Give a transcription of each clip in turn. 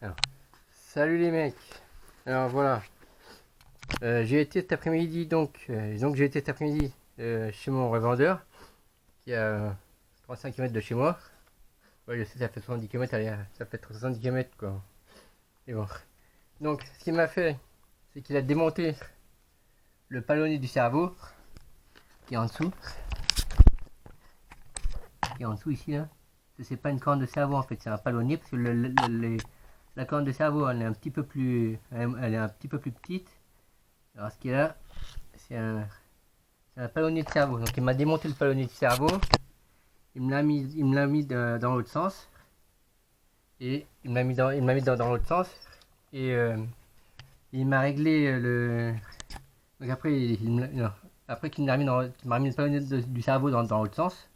Alors, salut les mecs. Alors voilà, j'ai été cet après-midi j'ai été cet après-midi chez mon revendeur qui est à 35 km de chez moi. Ouais, je sais, ça fait 70 km, allez, ça fait 70 km quoi. Et bon. Donc, ce qu'il m'a fait, c'est qu'il a démonté le palonnier du cerveau qui est en dessous, ici là. C'est pas une corne de cerveau en fait, c'est un palonnier parce que la corne de cerveau elle est un petit peu plus, elle est un petit peu plus petite. Alors ce qu'il y a là, c'est un palonnier de cerveau. Donc il m'a démonté le palonnier de cerveau, il me l'a mis dans l'autre sens et dans l'autre sens et il m'a réglé donc après après qu'il m'a mis le palonnier du cerveau dans l'autre sens.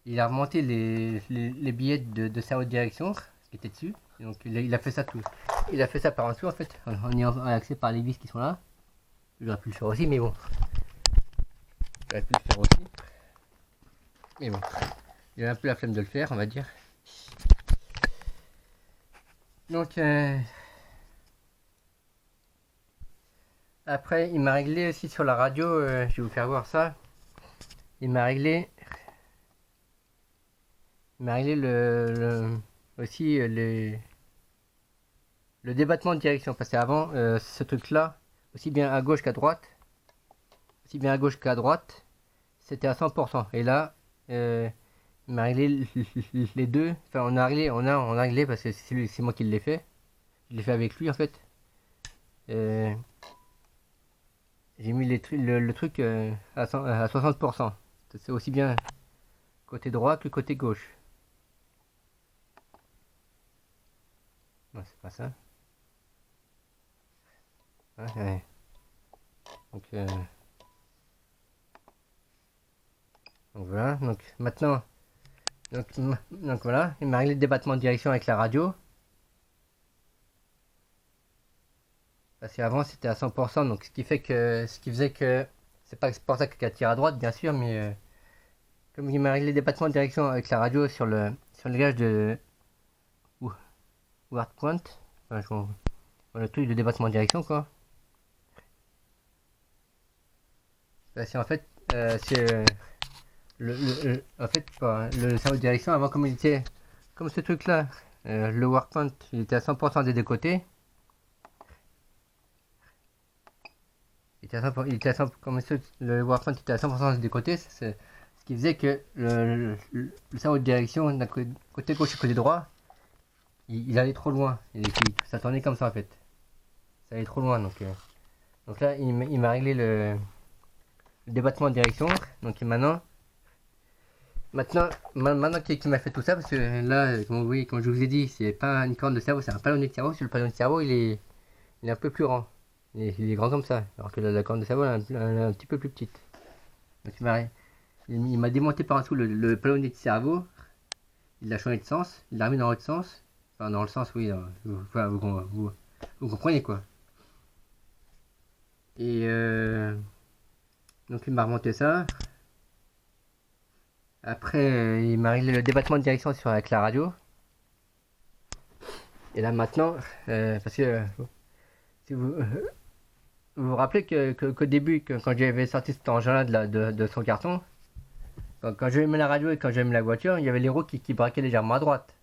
Il a remonté les billets de cerveau de direction qui étaient dessus. Et donc il a fait ça tout. Il a fait ça par en dessous en fait, en ayant accès par les vis qui sont là. J'aurais pu le faire aussi, mais bon. J'aurais pu le faire aussi. Mais bon. Il a un peu la flemme de le faire, on va dire. Donc après, il m'a réglé aussi sur la radio. Je vais vous faire voir ça. Il m'a réglé aussi le débattement de direction. Parce qu'avant, ce truc-là, aussi bien à gauche qu'à droite, c'était à 100%. Et là, il m'a réglé les deux. Enfin, on a réglé parce que c'est moi qui l'ai fait. Je l'ai fait avec lui en fait. J'ai mis le truc à 60%. C'est aussi bien côté droit que côté gauche. Non, c'est pas ça. Ah, ouais. Donc, voilà. Donc maintenant, donc voilà, il m'a réglé le débattement de direction avec la radio. Parce qu'avant c'était à 100%, donc ce qui faisait que c'est pas pour ça qu'elle tire à droite bien sûr, mais comme il m'a réglé le débattement de direction avec la radio sur le gage de Wordpoint, enfin, le truc de débattement de direction quoi. C'est en fait en fait le cerveau de direction avant comme il était comme ce truc là, le Wordpoint il était à 100% des deux côtés. Comme le Warfront était à 100% des côtés, ce qui faisait que le cerveau de direction d'un côté gauche et côté droit, il allait trop loin. Ça tournait comme ça en fait. Ça allait trop loin. Donc là, il m'a réglé le débattement de direction. Donc maintenant qu'il m'a fait tout ça, parce que là, comme vous voyez, comme je vous ai dit, c'est pas une corne de cerveau, c'est un palonnier de cerveau. Sur le palonnier de cerveau, il est un peu plus grand. Il est grand comme ça, alors que la corne de cerveau elle est un petit peu plus petite. Donc il m'a démonté par en dessous le palonnier de cerveau, il l'a changé de sens, il l'a remis dans l'autre sens, enfin dans le sens, oui, vous comprenez quoi. Et donc il m'a remonté ça. Après, il m'a réglé le débattement de direction avec la radio. Et là maintenant, parce que si vous vous rappelez qu'au début, quand j'avais sorti cet engin-là de son carton, quand je mets la radio et quand je mets la voiture, il y avait les roues qui braquaient légèrement à droite.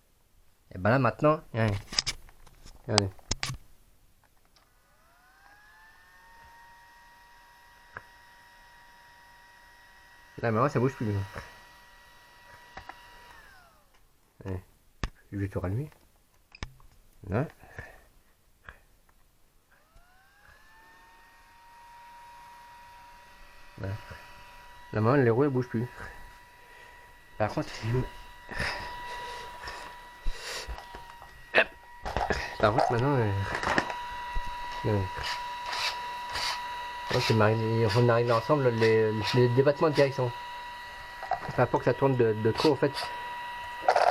Et ben là maintenant, regardez. Là maintenant ça bouge plus. Ouais. Je vais tout rallumer. Là. Voilà. Là maintenant les roues elles bougent plus. Par contre, maintenant, on a réglé ensemble les débattements de direction. Pas pour que ça tourne de trop en fait.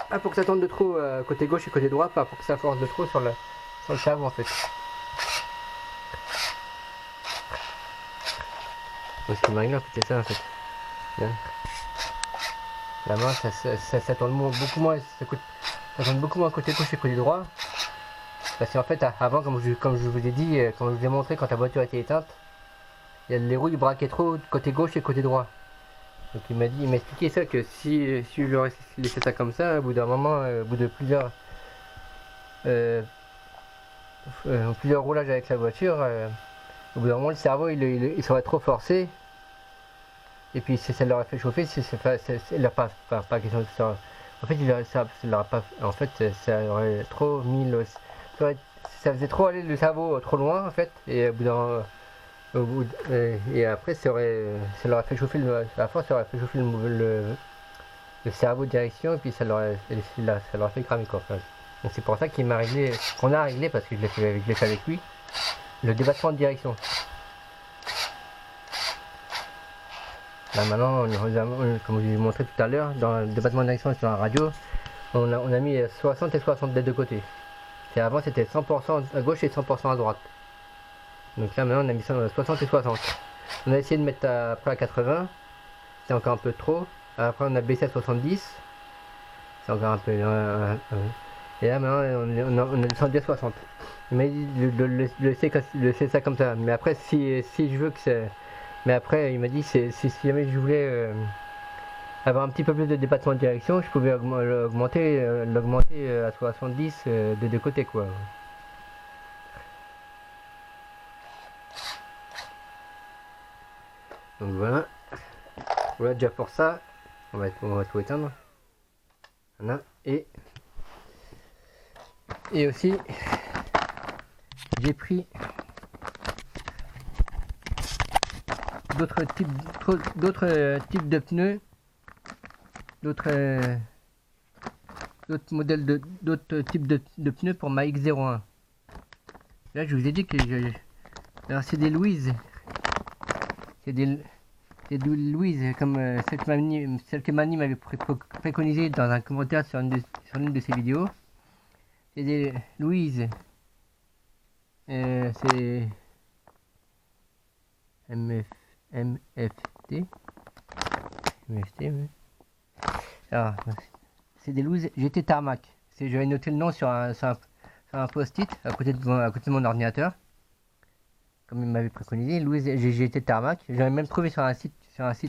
Pas pour que ça tourne de trop côté gauche et côté droit, pas pour que ça force de trop sur le cerveau en fait. Donc ce qui m'a réglé en fait c'est ça en fait. Là, la main ça tourne beaucoup moins, ça tourne beaucoup moins côté gauche et côté droit. Parce qu'en fait, avant, comme je vous ai dit, comme je vous ai montré quand la voiture était éteinte, les roues ils braquaient trop côté gauche et côté droit. Donc il m'a expliqué ça, que si je leur laissé ça comme ça, au bout d'un moment, au bout de plusieurs roulages avec la voiture, au bout d'un moment le cerveau il serait trop forcé. Et puis ça leur a fait chauffer, pas question de ça. En fait, ça leur a pas, en fait, ça aurait trop mis ça faisait trop aller le cerveau trop loin en fait, et et après ça leur a fait chauffer à force, ça leur a fait chauffer le cerveau de direction, et puis ça leur a fait cramer quoi. Enfin, donc c'est pour ça qu'on a réglé, parce que je l'ai fait avec lui, le débattement de direction. Là maintenant, comme je vous ai montré tout à l'heure, dans le débattement de direction sur la radio, on a mis 60 et 60 des deux côtés. Et avant c'était 100% à gauche et 100% à droite. Donc là maintenant on a mis 60 et 60. On a essayé de mettre après à 80, c'est encore un peu trop. Après on a baissé à 70, c'est encore un peu... et là maintenant on a descendu à 60. Mais le laisser ça comme ça. Mais après si je veux que c'est... Mais après il m'a dit si jamais je voulais avoir un petit peu plus de débattement de direction, je pouvais l'augmenter à 70 des deux côtés quoi. Donc voilà déjà pour ça, on va tout éteindre. Voilà. Et aussi j'ai pris d'autres types de pneus, d'autres modèles d'autres types de pneus pour ma X01. Là je vous ai dit que alors c'est des Louise, c'est des Louise comme celle que Mani m'avait préconisé dans un commentaire sur une de ses vidéos. C'est des Louise, c'est MFT, oui. Alors, c'est des Louise GT Tarmac. J'avais noté le nom sur un post-it à côté de mon ordinateur, comme il m'avait préconisé, Louise GT Tarmac. J'avais même trouvé sur un site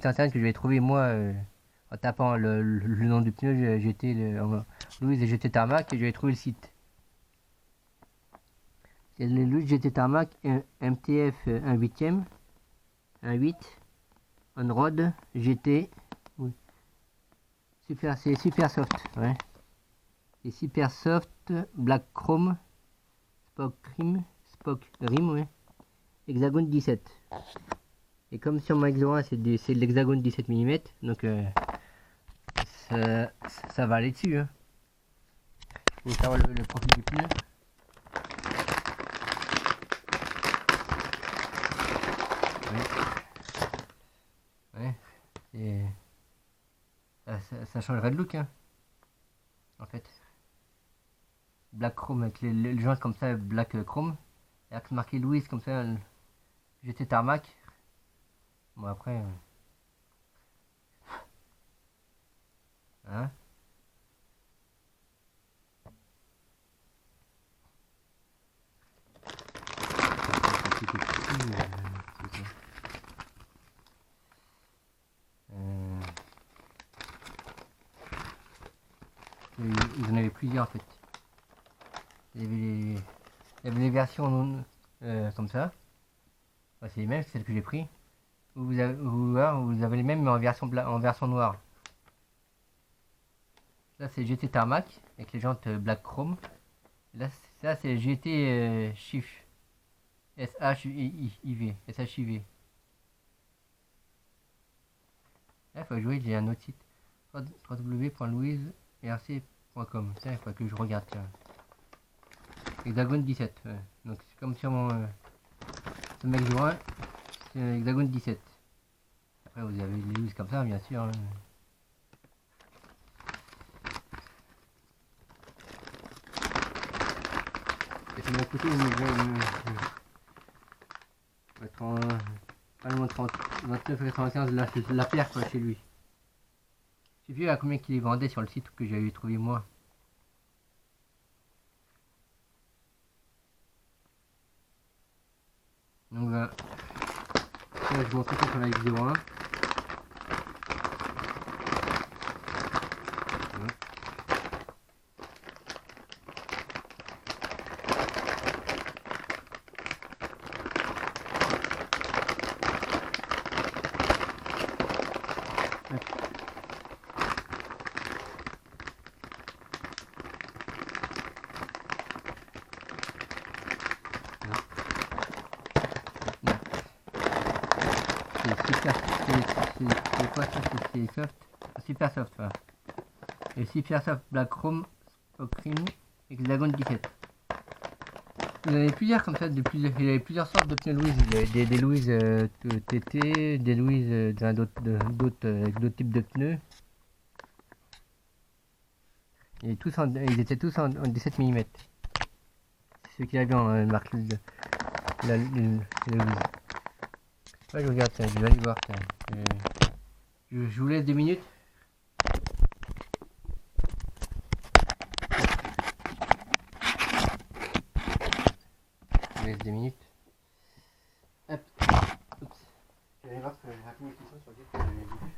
internet que j'avais trouvé moi en tapant le nom du pneu Louise GT Tarmac, et j'avais trouvé le site. C'est le Louise GT Tarmac MTF 1/8, 1/8 on-road GT. Oui. C'est super soft, ouais. C'est super soft, black chrome, spock rim, ouais. Hexagone 17. Et comme sur ma X01 c'est de l'hexagone 17 mm, donc ça va aller dessus. Hein. Faut savoir le profil du pneu. Ouais. Et ça changerait de look, hein. En fait. Black chrome avec le joint comme ça, black chrome. Et avec marqué Louise comme ça, GT Tarmac. Bon après... Hein? Ils en avaient plusieurs en fait. Il y avait les versions comme ça. Ouais, c'est les mêmes, c'est celles que j'ai pris. Vous avez les mêmes mais en version noire. Là c'est GT Tarmac avec les jantes black chrome. Là ça c'est GT Shift SHIV. Là il faut que je voie, j'ai un autre site. www.louiserc.com. Tiens, il faut que je regarde. Tiens. Hexagone 17. Ouais. Donc c'est comme sur mon ce mec joint, c'est Hexagone 17. Après vous avez les Louise comme ça bien sûr. Hein. Et de mon côté, il va être en pas loin de 29,95 la paire quoi, chez lui. J'ai vu à combien qu'il les vendait sur le site que j'avais trouvé moi. ça, je montre ça sur la X01. C'est quoi ça? C'est soft, super soft, voilà. Et super soft black chrome Spokrin hexagone 17. Vous avez plusieurs comme ça, il y avait plusieurs sortes de pneus Louise. Il y avait des Louise TT, des Louise avec d'autres types de pneus. Et ils étaient tous en 17 mm. C'est ceux qui avaient en marque la Louise. Ouais, je regarde, je vais aller voir. Je vous laisse 2 minutes. Je vous laisse 2 minutes. Hop. Oups. Je vais aller voir ce que j'ai raconté une question sur laquelle je reviens.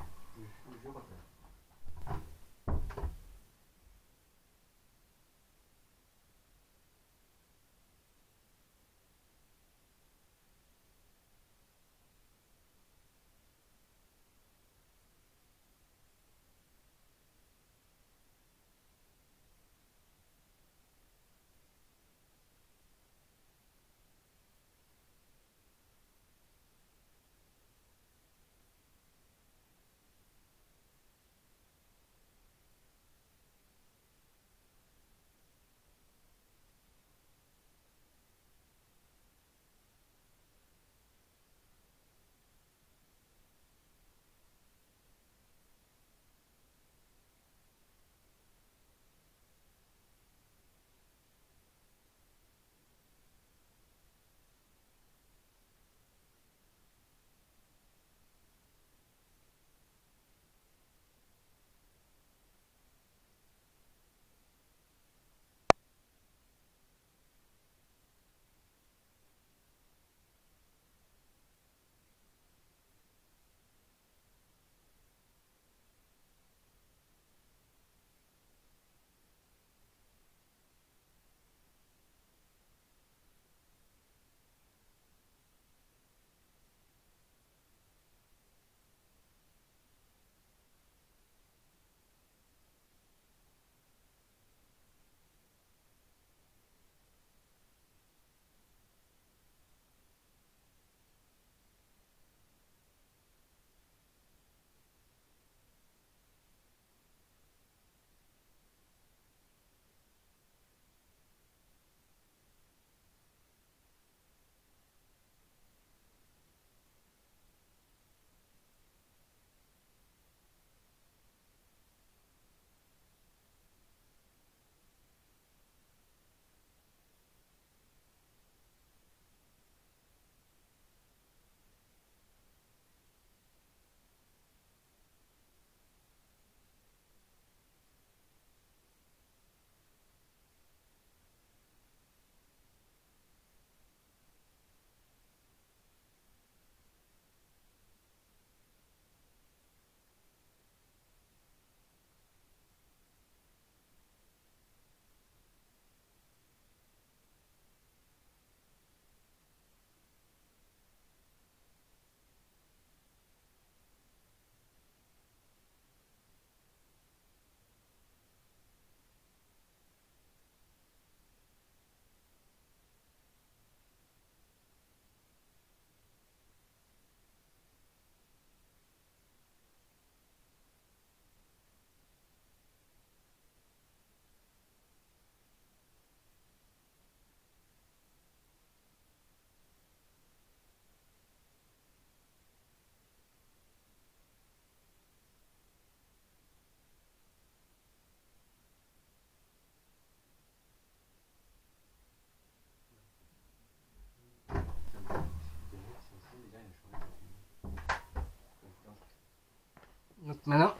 Donc maintenant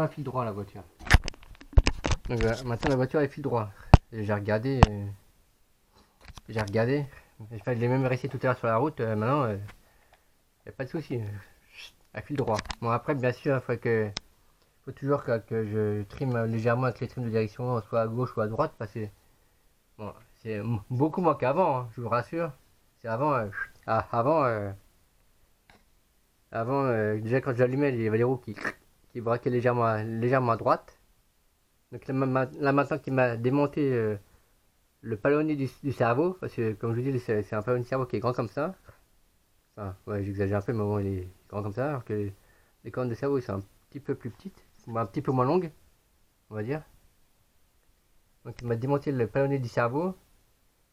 elle file droit la voiture. Donc maintenant la voiture elle file droit. J'ai regardé. je l'ai même resté tout à l'heure sur la route, maintenant, il n'y a pas de souci. À fil droit. Bon, après, bien sûr, faut toujours que je trime légèrement avec les trims de direction, soit à gauche ou à droite, parce que bon, c'est beaucoup moins qu'avant, hein, je vous rassure. C'est avant, déjà quand j'allumais, il y avait les roues qui braquaient légèrement à droite. Donc là maintenant qu'il m'a démonté le palonnier du cerveau, parce que comme je vous dis, c'est un palonnier du cerveau qui est grand comme ça. Enfin, ouais, j'exagère un peu, mais bon, il est grand comme ça, alors que les cornes de cerveau, ils sont un petit peu plus petites, un petit peu moins longues, on va dire. Donc il m'a démonté le palonnier du cerveau,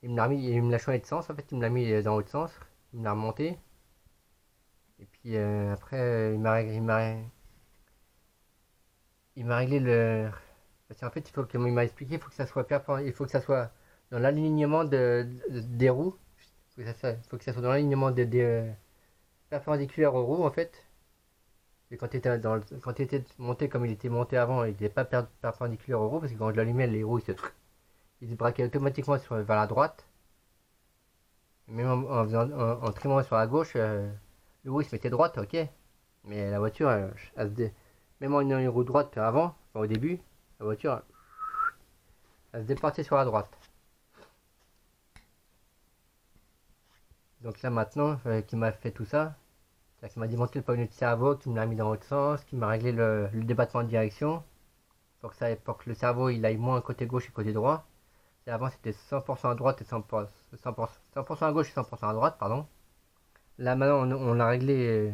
il me l'a changé de sens, en fait, il me l'a mis dans l'autre sens, il me l'a remonté. Et puis après, il m'a réglé le. Parce qu'en fait, comme il m'a expliqué, il faut que ça soit dans l'alignement des roues. Il faut que ça soit dans l'alignement des perpendiculaires aux roues, en fait. Et quand il était monté comme il était monté avant, il n'était pas perpendiculaire aux roues, parce que quand je l'allumais, les roues ils se braquaient automatiquement vers la droite. Même en trimant sur la gauche, le roue il se mettait droite, ok. Mais la voiture, même en ayant une roue droite avant, enfin, au début, la voiture, elle se déportait sur la droite. Donc là maintenant, qu'il m'a fait tout ça, c'est-à-dire qu'il m'a démonté le palonnier de cerveau, qu'il me l'a mis dans l'autre sens, qu'il m'a réglé le débattement de direction, pour que le cerveau il aille moins côté gauche et côté droit. Et avant c'était 100% à droite et 100% à gauche et 100% à droite, pardon. Là maintenant on l'a réglé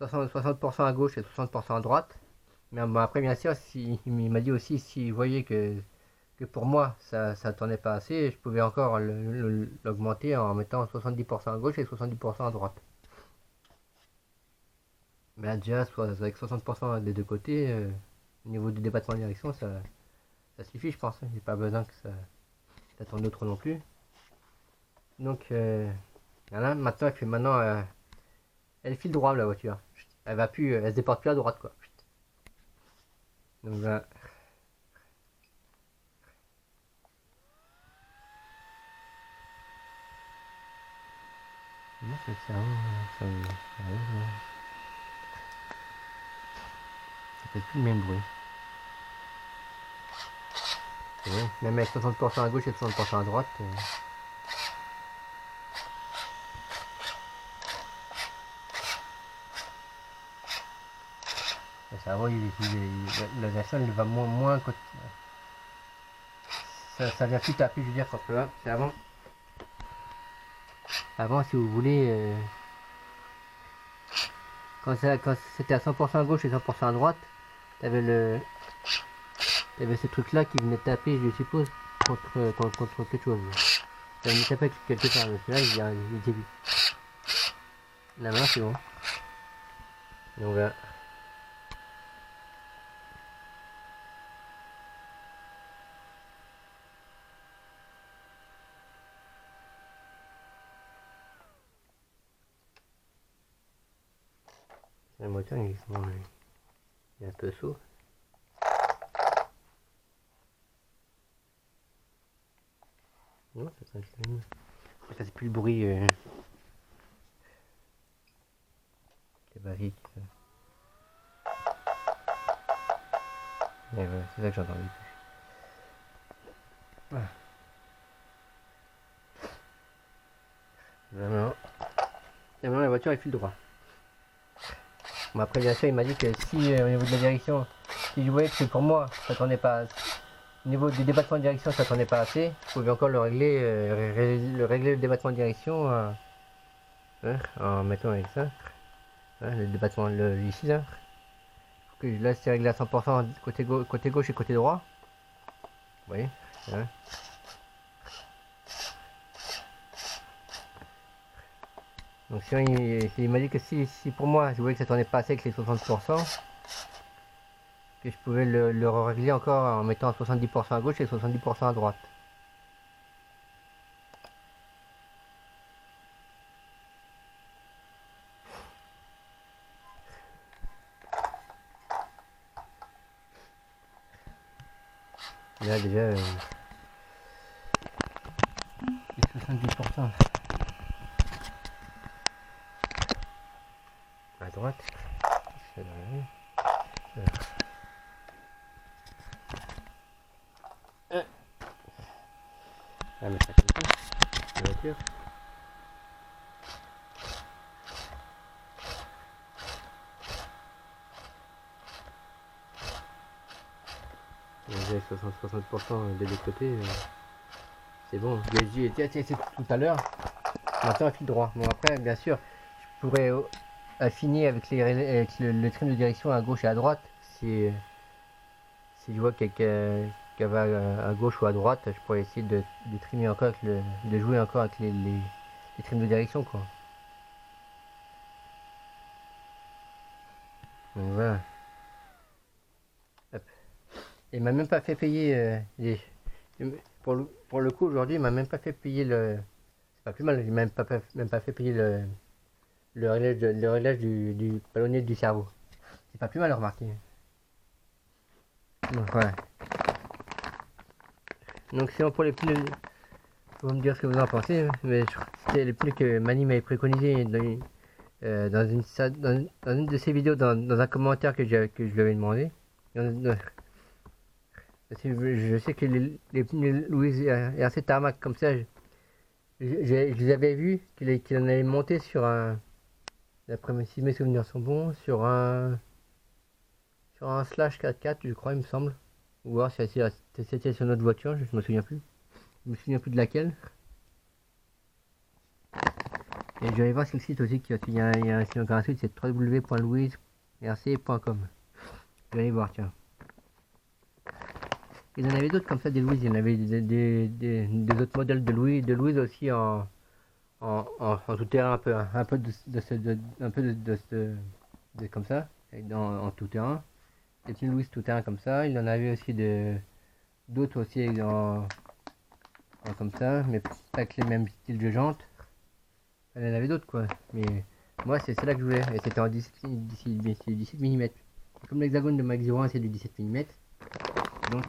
60% à gauche et 60% à droite. Mais bon, après bien sûr, il m'a dit aussi s'il voyait que pour moi ça ne tournait pas assez, je pouvais encore l'augmenter en mettant 70% à gauche et 70% à droite. Mais là, déjà, avec 60% des deux côtés, au niveau du débattement de direction, ça suffit, je pense. Il n'y a pas besoin que ça tourne trop non plus. Donc, voilà, maintenant, elle file droit, la voiture. Elle se déporte plus à droite, quoi. Donc, voilà. Non, ça fait plus le même bruit. Ouais, même avec 60% à gauche et 60% à droite. Le cerveau, la version, il va moins côté. Ça vient plus taper, je veux dire, quand c'est avant. Avant, si vous voulez, quand c'était à 100% à gauche et 100% à droite, t'avais ce truc là qui venait taper, je suppose, contre quelque chose. Ça venait taper quelque part, mais là, il était vu. Là maintenant, c'est bon. Donc voilà. Le moteur, il est un peu sourd. Non, ça s'incline. Ça c'est plus le bruit des barriques. Ouais, c'est ça que j'entends. Voilà. Vraiment. Et maintenant la voiture elle file droit. Bon après bien sûr il m'a dit que si au niveau de la direction, si je voyais que pour moi ça tournait pas au niveau du débattement de direction ça tournait pas assez, je pouvais encore le régler le débattement de direction en mettant avec ça. Le débattement ici là. Que là c'est réglé à 100% côté gauche et côté droit. Vous voyez hein. Donc si il m'a dit que si pour moi je voyais que ça tournait pas assez avec les 60%, que je pouvais le régler encore en mettant 70% à gauche et 70% à droite. Là déjà les 70%. À droite. On va mettre ça comme ça, la voiture. J'ai 60% des deux côtés. C'est bon. J'y étais tout à l'heure. Maintenant, elle file droit. Bon, après, bien sûr, je pourrais affiner avec, le trim de direction à gauche et à droite. Si je vois qu'elle va à gauche ou à droite, je pourrais essayer de trimer encore, de jouer encore avec les trims de direction, quoi. Donc voilà. Hop. Il m'a même pas fait payer pour le coup aujourd'hui, il m'a même pas fait payer le. C'est pas plus mal, il m'a même pas fait payer le réglage du ballonnet du cerveau. C'est pas plus mal, remarquez. Donc voilà. Donc sinon pour les pneus, vous me dire ce que vous en pensez, mais c'était les pneus que Mani m'avait préconisé dans une de ses vidéos, dans un commentaire que je lui avais demandé. Je sais que les pneus Louise RC Tarmac comme ça, je les avais vus qu'il en avait monté sur un, d'après si mes souvenirs sont bons, sur un slash 4x4 je crois il me semble. Ou voir si c'était sur notre voiture, je me souviens plus. Je me souviens plus de laquelle. Et je vais aller voir sur le site aussi, il y a un site, c'est www.louiserc.com. Je vais aller voir, tiens. Il y en avait d'autres comme ça, des Louise, il y en avait des autres modèles de Louise aussi en tout terrain, un peu comme ça, en tout terrain. Des petits Louise tout terrain comme ça, il y en avait aussi d'autres aussi comme ça, mais pas avec les mêmes styles de jantes. Il y en avait d'autres quoi, mais moi c'est celle-là que je voulais, et c'était en 17 mm. Comme l'hexagone de Max 01 c'est du 17 mm, donc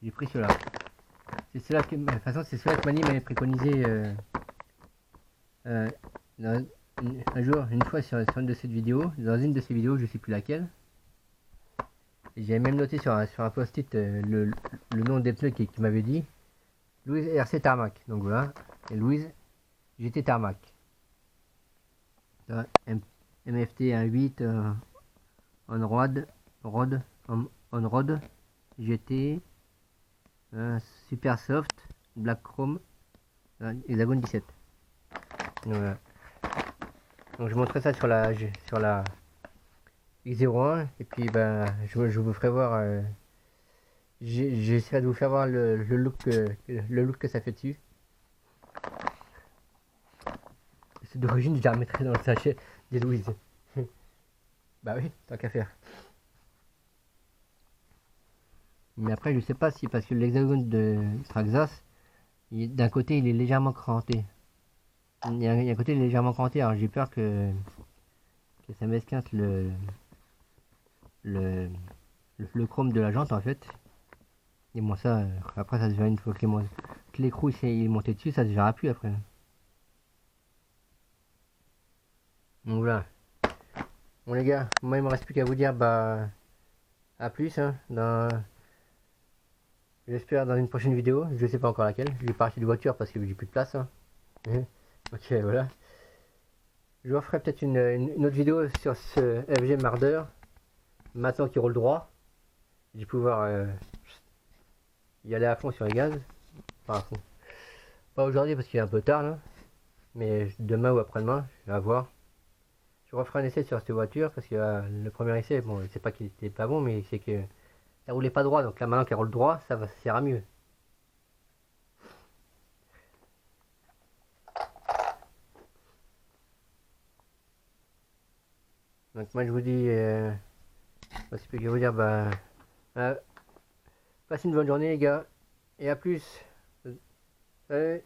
j'ai pris cela. C'est cela que, de toute façon c'est cela que Mani m'avait préconisé un jour, une fois sur une de ces vidéos, dans une de ces vidéos, je sais plus laquelle. Et j'avais même noté sur un post-it le nom des pneus qui m'avait dit Louise RC Tarmac, donc voilà, et Louise GT Tarmac. MFT 1.8 on-road GT super soft black chrome hexagone 17. Voilà. Donc je montrerai ça sur la X01 et puis ben je vous ferai voir. J'essaierai de vous faire voir le look que ça fait dessus. C'est d'origine, je la remettrai dans le sachet des Louise. Bah oui, tant qu'à faire. Mais après, je sais pas si, parce que l'hexagone de Traxxas, d'un côté, il est légèrement cranté. Il y a un côté légèrement cranté, alors j'ai peur que ça m'esquinte le chrome de la jante en fait. Et moi ça, après ça se verra une fois que l'écrou il est monté dessus, ça se verra plus après. Donc voilà. Bon les gars, moi il me reste plus qu'à vous dire bah à plus hein, j'espère dans une prochaine vidéo, je sais pas encore laquelle, je vais pas acheter de voiture parce que j'ai plus de place hein. Ok voilà. Je vous ferai peut-être une autre vidéo sur ce FG Mardeur, maintenant qu'il roule droit. Je vais pouvoir y aller à fond sur les gaz. Enfin à fond. Pas aujourd'hui parce qu'il est un peu tard là. Mais demain ou après-demain, je vais voir. Je referai un essai sur cette voiture parce que le premier essai, bon, c'est pas qu'il était pas bon, mais c'est que ça roulait pas droit. Donc là maintenant qu'elle roule droit, ça ira mieux. Donc moi je vous dis, c'est ce que je vais vous dire, bah, passez une bonne journée les gars, et à plus. Salut.